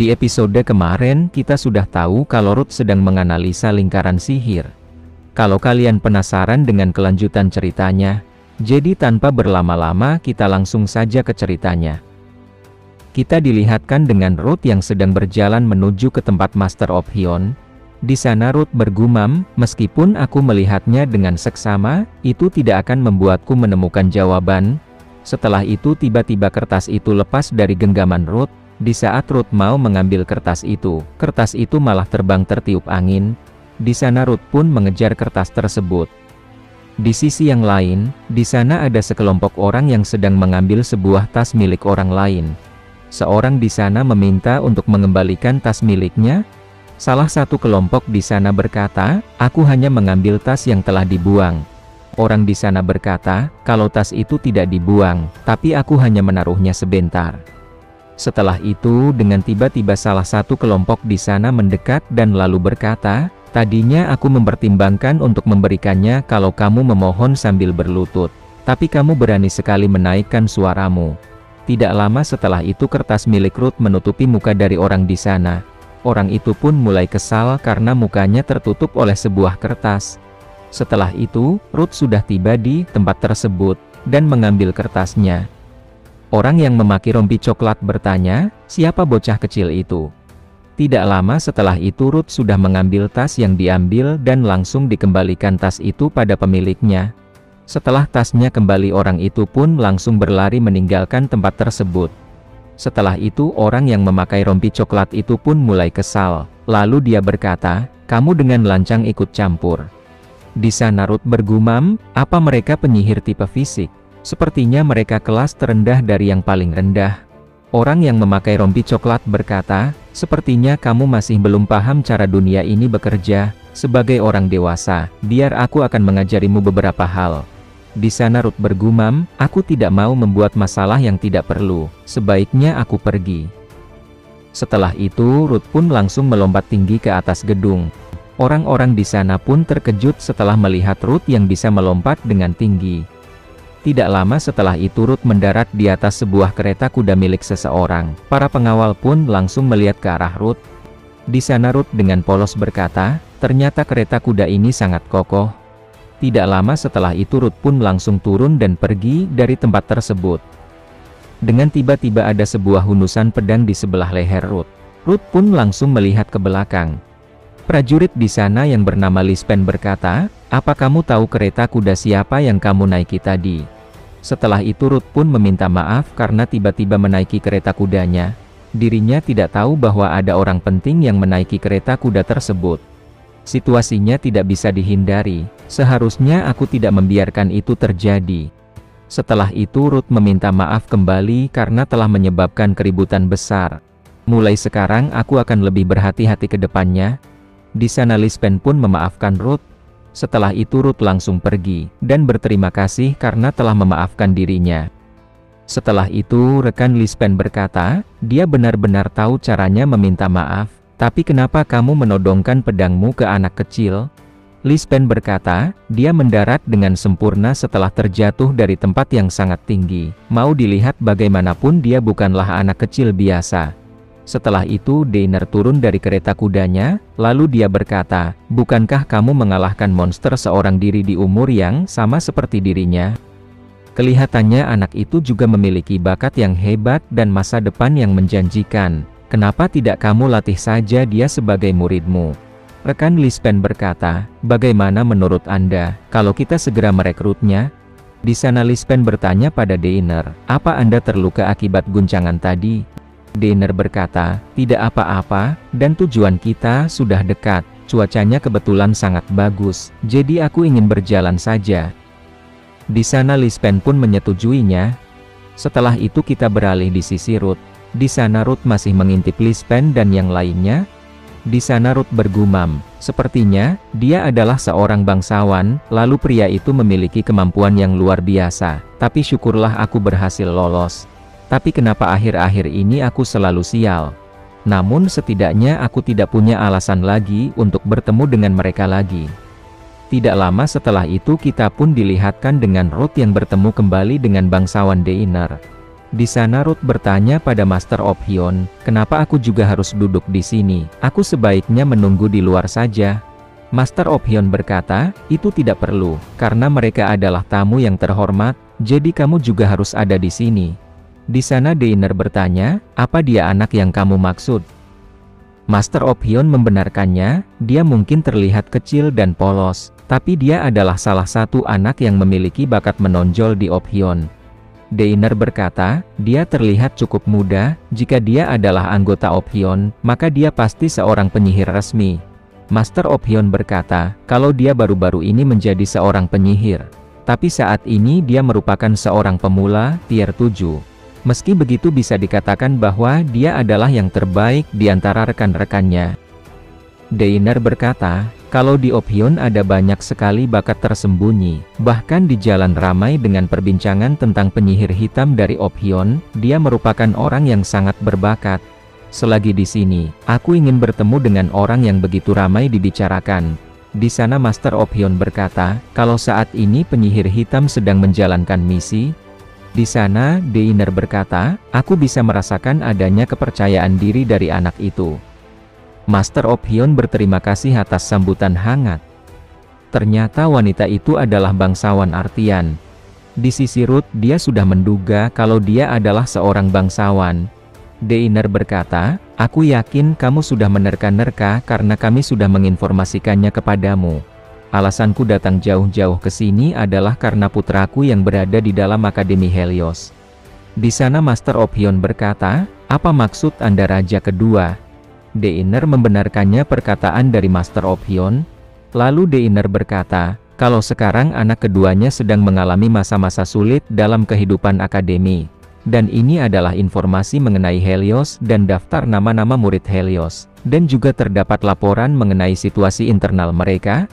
Di episode kemarin kita sudah tahu kalau Ruth sedang menganalisa lingkaran sihir. Kalau kalian penasaran dengan kelanjutan ceritanya, jadi tanpa berlama-lama kita langsung saja ke ceritanya. Kita dilihatkan dengan Ruth yang sedang berjalan menuju ke tempat Master of Hyon. Di sana Ruth bergumam, meskipun aku melihatnya dengan seksama, itu tidak akan membuatku menemukan jawaban. Setelah itu tiba-tiba kertas itu lepas dari genggaman Ruth. Di saat Ruth mau mengambil kertas itu malah terbang tertiup angin. Di sana Ruth pun mengejar kertas tersebut. Di sisi yang lain, di sana ada sekelompok orang yang sedang mengambil sebuah tas milik orang lain. Seorang di sana meminta untuk mengembalikan tas miliknya. Salah satu kelompok di sana berkata, "Aku hanya mengambil tas yang telah dibuang." Orang di sana berkata, "Kalau tas itu tidak dibuang, tapi aku hanya menaruhnya sebentar." Setelah itu dengan tiba-tiba salah satu kelompok di sana mendekat dan lalu berkata, "Tadinya aku mempertimbangkan untuk memberikannya kalau kamu memohon sambil berlutut. Tapi kamu berani sekali menaikkan suaramu." Tidak lama setelah itu kertas milik Ruth menutupi muka dari orang di sana. Orang itu pun mulai kesal karena mukanya tertutup oleh sebuah kertas. Setelah itu, Ruth sudah tiba di tempat tersebut dan mengambil kertasnya. Orang yang memakai rompi coklat bertanya, "Siapa bocah kecil itu?" Tidak lama setelah itu Ruth sudah mengambil tas yang diambil dan langsung dikembalikan tas itu pada pemiliknya. Setelah tasnya kembali orang itu pun langsung berlari meninggalkan tempat tersebut. Setelah itu orang yang memakai rompi coklat itu pun mulai kesal. Lalu dia berkata, "Kamu dengan lancang ikut campur." Di sana Ruth bergumam, "Apa mereka penyihir tipe fisik? Sepertinya mereka kelas terendah dari yang paling rendah." Orang yang memakai rompi coklat berkata, "Sepertinya kamu masih belum paham cara dunia ini bekerja. Sebagai orang dewasa, biar aku akan mengajarimu beberapa hal." Di sana Ruth bergumam, "Aku tidak mau membuat masalah yang tidak perlu. Sebaiknya aku pergi." Setelah itu Ruth pun langsung melompat tinggi ke atas gedung. Orang-orang di sana pun terkejut setelah melihat Ruth yang bisa melompat dengan tinggi. Tidak lama setelah itu Ruth mendarat di atas sebuah kereta kuda milik seseorang. Para pengawal pun langsung melihat ke arah Ruth. Di sana Ruth dengan polos berkata, "Ternyata kereta kuda ini sangat kokoh." Tidak lama setelah itu Ruth pun langsung turun dan pergi dari tempat tersebut. Dengan tiba-tiba ada sebuah hundusan pedang di sebelah leher Ruth. Ruth pun langsung melihat ke belakang. Prajurit di sana yang bernama Lispen berkata, "Apa kamu tahu kereta kuda siapa yang kamu naiki tadi?" Setelah itu Ruth pun meminta maaf karena tiba-tiba menaiki kereta kudanya. Dirinya tidak tahu bahwa ada orang penting yang menaiki kereta kuda tersebut. Situasinya tidak bisa dihindari. Seharusnya aku tidak membiarkan itu terjadi. Setelah itu Ruth meminta maaf kembali karena telah menyebabkan keributan besar. "Mulai sekarang aku akan lebih berhati-hati ke depannya." Di sana Lispen pun memaafkan Ruth. Setelah itu Ruth langsung pergi, dan berterima kasih karena telah memaafkan dirinya. Setelah itu rekan Lispen berkata, "Dia benar-benar tahu caranya meminta maaf. Tapi kenapa kamu menodongkan pedangmu ke anak kecil?" Lispen berkata, "Dia mendarat dengan sempurna setelah terjatuh dari tempat yang sangat tinggi. Mau dilihat bagaimanapun dia bukanlah anak kecil biasa." Setelah itu Deiner turun dari kereta kudanya, lalu dia berkata, "Bukankah kamu mengalahkan monster seorang diri di umur yang sama seperti dirinya?" Kelihatannya anak itu juga memiliki bakat yang hebat dan masa depan yang menjanjikan. "Kenapa tidak kamu latih saja dia sebagai muridmu?" Rekan Lispen berkata, "Bagaimana menurut Anda, kalau kita segera merekrutnya?" Di sana Lispen bertanya pada Deiner, "Apa Anda terluka akibat guncangan tadi?" Deiner berkata, "Tidak apa-apa, dan tujuan kita sudah dekat. Cuacanya kebetulan sangat bagus, jadi aku ingin berjalan saja." Di sana Lispen pun menyetujuinya. Setelah itu kita beralih di sisi Ruth. Di sana Ruth masih mengintip Lispen dan yang lainnya. Di sana Ruth bergumam, "Sepertinya, dia adalah seorang bangsawan, lalu pria itu memiliki kemampuan yang luar biasa. Tapi syukurlah aku berhasil lolos. Tapi kenapa akhir-akhir ini aku selalu sial? Namun setidaknya aku tidak punya alasan lagi untuk bertemu dengan mereka lagi." Tidak lama setelah itu kita pun dilihatkan dengan Ruth yang bertemu kembali dengan bangsawan Deiner. Di sana Ruth bertanya pada Master of Hyun, kenapa aku juga harus duduk di sini? Aku sebaiknya menunggu di luar saja. Master of Hyun berkata, itu tidak perlu, karena mereka adalah tamu yang terhormat, jadi kamu juga harus ada di sini. Di sana Daener bertanya, apa dia anak yang kamu maksud? Master of Hyun membenarkannya, dia mungkin terlihat kecil dan polos, tapi dia adalah salah satu anak yang memiliki bakat menonjol di of Hyun. Daener berkata, dia terlihat cukup muda, jika dia adalah anggota of Hyun, maka dia pasti seorang penyihir resmi. Master of Hyun berkata, kalau dia baru-baru ini menjadi seorang penyihir, tapi saat ini dia merupakan seorang pemula, tier 7. Meski begitu bisa dikatakan bahwa dia adalah yang terbaik di antara rekan-rekannya. Daener berkata, kalau di of Hyun ada banyak sekali bakat tersembunyi, bahkan di jalan ramai dengan perbincangan tentang penyihir hitam dari of Hyun, dia merupakan orang yang sangat berbakat. Selagi di sini, aku ingin bertemu dengan orang yang begitu ramai dibicarakan. Di sana Master of Hyun berkata, kalau saat ini penyihir hitam sedang menjalankan misi. Di sana, Daener berkata, aku bisa merasakan adanya kepercayaan diri dari anak itu. Master of Hyun berterima kasih atas sambutan hangat. Ternyata wanita itu adalah bangsawan Artian. Di sisi Ruth, dia sudah menduga kalau dia adalah seorang bangsawan. Daener berkata, aku yakin kamu sudah menerka-nerka karena kami sudah menginformasikannya kepadamu. Alasanku datang jauh-jauh ke sini adalah karena putraku yang berada di dalam Akademi Helios. Di sana Master of Hyun berkata, apa maksud Anda Raja Kedua? Daener membenarkannya perkataan dari Master of Hyun. Lalu Daener berkata, kalau sekarang anak keduanya sedang mengalami masa-masa sulit dalam kehidupan akademi. Dan ini adalah informasi mengenai Helios dan daftar nama-nama murid Helios. Dan juga terdapat laporan mengenai situasi internal mereka.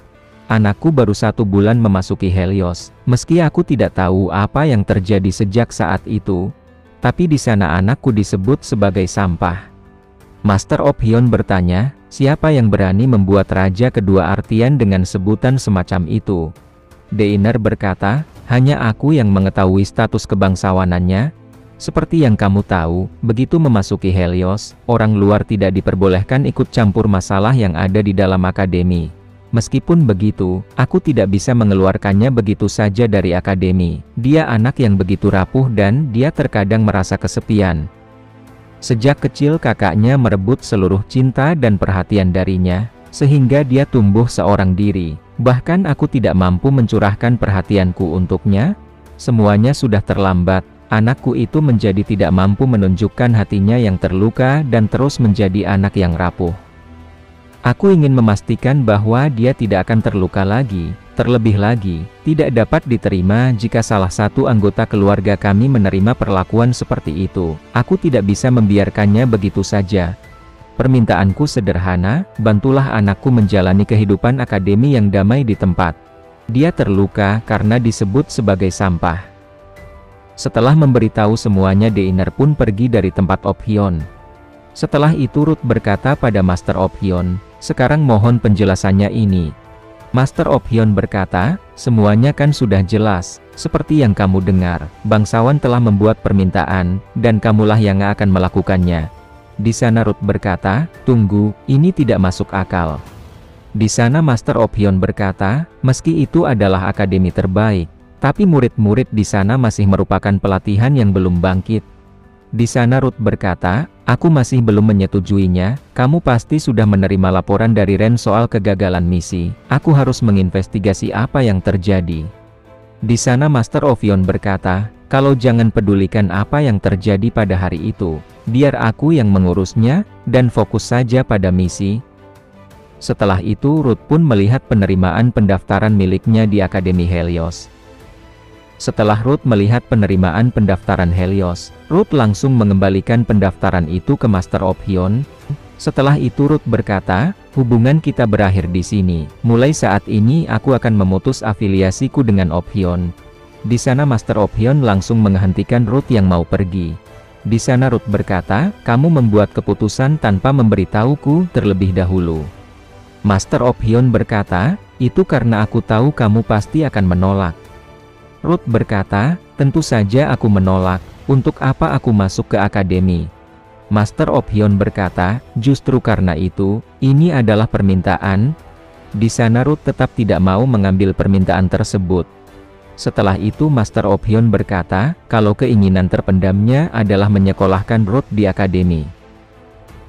Anakku baru 1 bulan memasuki Helios, meski aku tidak tahu apa yang terjadi sejak saat itu. Tapi di sana anakku disebut sebagai sampah. Master of Hyun bertanya, siapa yang berani membuat Raja Kedua Artian dengan sebutan semacam itu? Daener berkata, hanya aku yang mengetahui status kebangsawanannya. Seperti yang kamu tahu, begitu memasuki Helios, orang luar tidak diperbolehkan ikut campur masalah yang ada di dalam akademi. Meskipun begitu, aku tidak bisa mengeluarkannya begitu saja dari akademi. Dia anak yang begitu rapuh dan dia terkadang merasa kesepian. Sejak kecil kakaknya merebut seluruh cinta dan perhatian darinya, sehingga dia tumbuh seorang diri. Bahkan aku tidak mampu mencurahkan perhatianku untuknya. Semuanya sudah terlambat. Anakku itu menjadi tidak mampu menunjukkan hatinya yang terluka dan terus menjadi anak yang rapuh. Aku ingin memastikan bahwa dia tidak akan terluka lagi. Terlebih lagi, tidak dapat diterima jika salah satu anggota keluarga kami menerima perlakuan seperti itu. Aku tidak bisa membiarkannya begitu saja. Permintaanku sederhana, bantulah anakku menjalani kehidupan akademi yang damai di tempat. Dia terluka karena disebut sebagai sampah. Setelah memberitahu semuanya, Daener pun pergi dari tempat of Hyun. Setelah itu Ruth berkata pada Master of Hyun, sekarang mohon penjelasannya ini. Master of Hyun berkata, semuanya kan sudah jelas, seperti yang kamu dengar, bangsawan telah membuat permintaan, dan kamulah yang akan melakukannya. Di sana Ruth berkata, tunggu, ini tidak masuk akal. Di sana Master of Hyun berkata, meski itu adalah akademi terbaik, tapi murid-murid di sana masih merupakan pelatihan yang belum bangkit. Di sana Ruth berkata, aku masih belum menyetujuinya, kamu pasti sudah menerima laporan dari Ren soal kegagalan misi, aku harus menginvestigasi apa yang terjadi. Di sana Master of Hyun berkata, kalau jangan pedulikan apa yang terjadi pada hari itu, biar aku yang mengurusnya, dan fokus saja pada misi. Setelah itu Ruth pun melihat penerimaan pendaftaran miliknya di Akademi Helios. Setelah Ruth melihat penerimaan pendaftaran Helios, Ruth langsung mengembalikan pendaftaran itu ke Master of Hyun. Setelah itu Ruth berkata, hubungan kita berakhir di sini. Mulai saat ini aku akan memutus afiliasiku dengan of Hyun. Di sana Master of Hyun langsung menghentikan Ruth yang mau pergi. Di sana Ruth berkata, kamu membuat keputusan tanpa memberitahuku terlebih dahulu. Master of Hyun berkata, itu karena aku tahu kamu pasti akan menolak. Ruth berkata, tentu saja aku menolak. Untuk apa aku masuk ke akademi? Master of Hyon berkata, justru karena itu, ini adalah permintaan. Di sana Ruth tetap tidak mau mengambil permintaan tersebut. Setelah itu Master of Hyon berkata, kalau keinginan terpendamnya adalah menyekolahkan Ruth di akademi.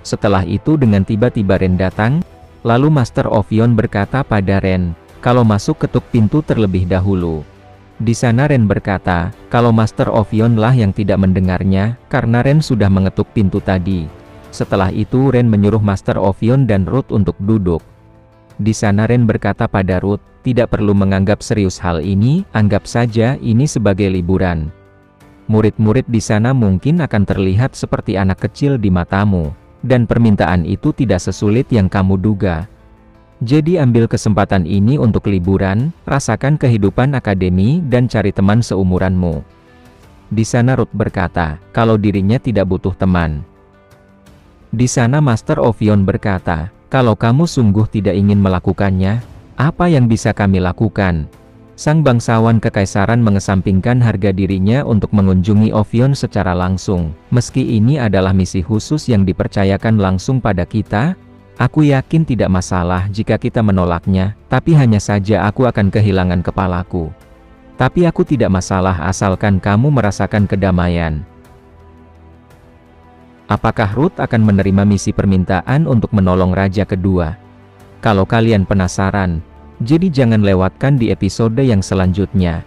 Setelah itu dengan tiba-tiba Ren datang, lalu Master of Hyon berkata pada Ren, kalau masuk ketuk pintu terlebih dahulu. Di sana Ren berkata, kalau Master of Hyon lah yang tidak mendengarnya, karena Ren sudah mengetuk pintu tadi. Setelah itu Ren menyuruh Master of Hyon dan Ruth untuk duduk. Di sana Ren berkata pada Ruth, tidak perlu menganggap serius hal ini, anggap saja ini sebagai liburan. Murid-murid di sana mungkin akan terlihat seperti anak kecil di matamu, dan permintaan itu tidak sesulit yang kamu duga. Jadi ambil kesempatan ini untuk liburan, rasakan kehidupan akademi dan cari teman seumuranmu. Di sana Ruth berkata, kalau dirinya tidak butuh teman. Di sana Master of Hyon berkata, kalau kamu sungguh tidak ingin melakukannya, apa yang bisa kami lakukan? Sang bangsawan kekaisaran mengesampingkan harga dirinya untuk mengunjungi of Hyon secara langsung. Meski ini adalah misi khusus yang dipercayakan langsung pada kita, aku yakin tidak masalah jika kita menolaknya, tapi hanya saja aku akan kehilangan kepalaku. Tapi aku tidak masalah asalkan kamu merasakan kedamaian. Apakah Ruth akan menerima misi permintaan untuk menolong raja kedua? Kalau kalian penasaran, jadi jangan lewatkan di episode yang selanjutnya.